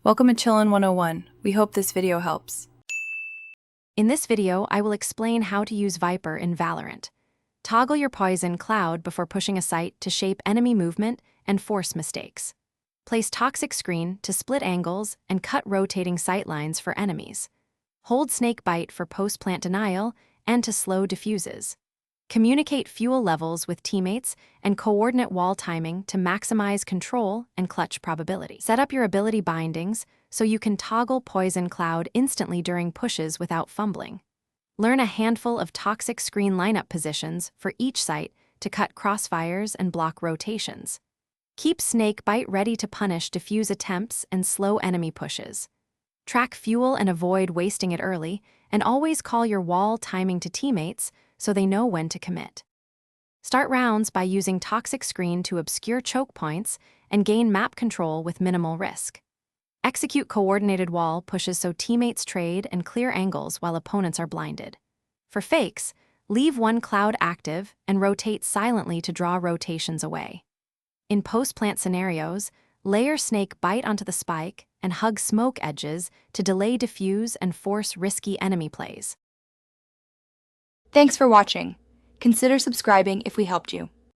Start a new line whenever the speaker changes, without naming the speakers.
Welcome to Chillin' 101. We hope this video helps.
In this video, I will explain how to use Viper in Valorant. Toggle your poison cloud before pushing a site to shape enemy movement and force mistakes. Place toxic screen to split angles and cut rotating sight lines for enemies. Hold snake bite for post-plant denial and to slow diffuses. Communicate fuel levels with teammates and coordinate wall timing to maximize control and clutch probability. Set up your ability bindings so you can toggle poison cloud instantly during pushes without fumbling. Learn a handful of toxic screen lineup positions for each site to cut crossfires and block rotations. Keep snake bite ready to punish diffuse attempts and slow enemy pushes. Track fuel and avoid wasting it early, and always call your wall timing to teammates so they know when to commit. Start rounds by using toxic screen to obscure choke points and gain map control with minimal risk. Execute coordinated wall pushes so teammates trade and clear angles while opponents are blinded. For fakes, leave one cloud active and rotate silently to draw rotations away. In post-plant scenarios, layer snake bite onto the spike and hug smoke edges to delay diffuse and force risky enemy plays.
Thanks for watching. Consider subscribing if we helped you.